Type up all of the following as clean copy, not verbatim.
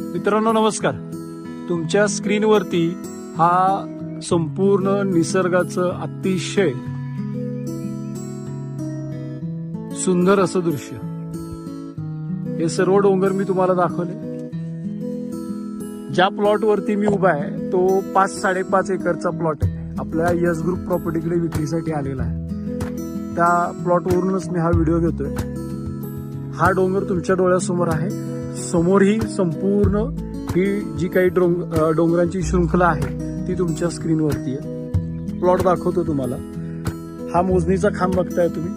मित्रांनो नमस्कार. तुमच्या स्क्रीनवरती हा संपूर्ण निसर्गाचं अतिशय सुंदर असं दृश्य, हे सर्व डोंगर मी तुम्हाला दाखवले. ज्या प्लॉट वरती मी उभा आहे तो 5-5.5 एकरचा प्लॉट आहे. आपल्या यस ग्रुप प्रॉपर्टीकडे विक्रीसाठी आलेला आहे. त्या प्लॉटवरूनच मी हा व्हिडिओ घेतोय. हा डोंगर तुमच्या डोळ्यासमोर आहे. समोर ही संपूर्ण ही जी काही डोंगरांची शृंखला आहे ती तुमच्या स्क्रीनवरती आहे. प्लॉट दाखवतो तुम्हाला. हा मोजणीचा खांब बघताय तुम्ही,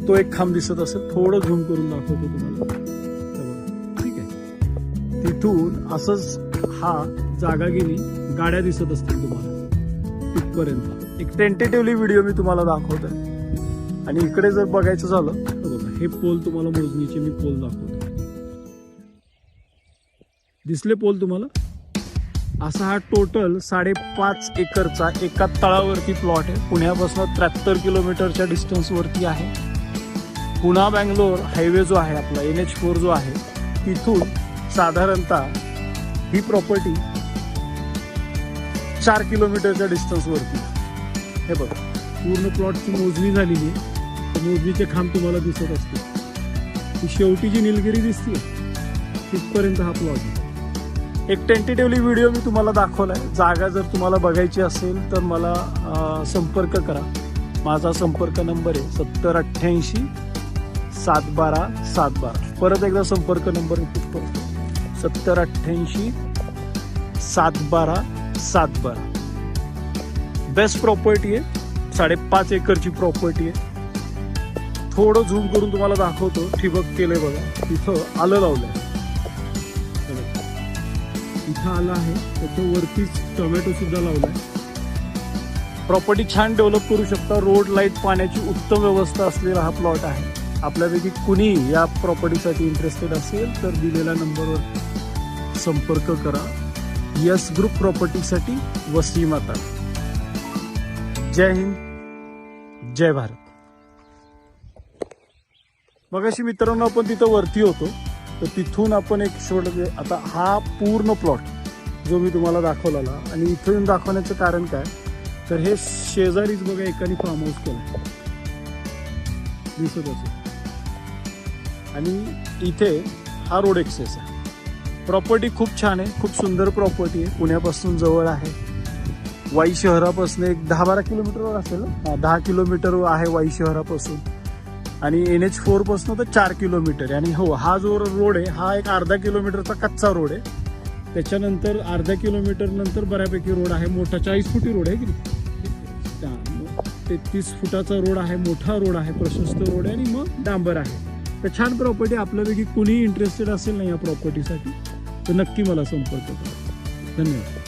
तो एक खांब दिसत असेल. थोडं झूम करून दाखवतो तुम्हाला. ठीक आहे, तिथून असंच हा जागा गेली, गाड्या दिसत असतील तुम्हाला तिथपर्यंत. एक टेंटेटिव्हली व्हिडिओ मी तुम्हाला दाखवतोय. आणि इकडे जर बघायचं झालं तर बघा, हे पोल तुम्हाला मोजणीचे मी पोल दाखवतो. दिसले पोल तुम्हाला? असा हा टोटल 5.5 एकरचा एका तळावरती प्लॉट आहे. पुण्यापासून 73 किलोमीटरच्या डिस्टन्स वरती आहे. पुणा बँगलोर हायवे जो आहे आपला NH4 जो आहे, तिथून साधारणतः ही प्रॉपर्टी 4 किलोमीटरच्या डिस्टन्स वरती. हे बघा, पूर्ण प्लॉटची मोजणी झालेली आहे. मोजणीचे खांब तुम्हाला दिसत असतील. ही शेवटी जी निलगिरी दिसते तिथपर्यंत हा प्लॉट आहे. एक टेंटेटिव्हली व्हिडिओ मी तुम्हाला दाखवलाय. जागा जर तुम्हाला बघायची असेल तर मला संपर्क करा. माझा संपर्क नंबर आहे 7088 712 712. परत एकदा संपर्क नंबर रिपीट करतो, 7088 712 712. बेस्ट प्रॉपर्टी आहे. 5.5 एकरची प्रॉपर्टी आहे. थोडं झूम करून तुम्हाला दाखवतो. ठिबक केलंय बघा, तिथं आलं लावलंय. इथं आलं आहे, त्याच्यावरतीच टोमॅटो सुद्धा लावलाय. प्रॉपर्टी छान डेव्हलप करू शकता. रोड, लाईट, पाण्याची उत्तम व्यवस्था असलेला हा प्लॉट आहे. आपल्यापैकी कुणी या प्रॉपर्टीसाठी इंटरेस्टेड असेल तर दिलेल्या नंबरवर संपर्क करा. यस ग्रुप प्रॉपर्टीसाठी वसीम आता. जय हिंद, जय भारत. मगाशी मित्रांनो आपण तिथं वरती होतो, तर तिथून आपण एक शोध. आता हा पूर्ण प्लॉट जो मी तुम्हाला दाखवला, आणि इथून दाखवण्याचं कारण काय, तर हे शेजारीच बघा एकाने फार्म हाऊस केला दिसत असेल. आणि इथे हा रोड एक्सेस आहे. प्रॉपर्टी खूप छान आहे, खूप सुंदर प्रॉपर्टी आहे. पुण्यापासून जवळ आहे. वाई शहरापासून एक 10-12 किलोमीटरवर असेल. 10 किलोमीटर आहे वाई शहरापासून. आणि NH4 पासून तर 4 किलोमीटर आहे. आणि हो, हा जो रोड आहे हा एक अर्धा किलोमीटरचा कच्चा रोड आहे. त्याच्यानंतर अर्धा किलोमीटर नंतर बऱ्यापैकी रोड आहे. मोठा 40 फुटी रोड आहे की 33 फुटाचा रोड आहे. मोठा रोड आहे, प्रशस्त रोड आहे. आणि मग डांबर आहे. तर छान प्रॉपर्टी. आपल्यापैकी कुणी इंटरेस्टेड असेल ना या प्रॉपर्टीसाठी तर नक्की मला संपर्क करा. धन्यवाद.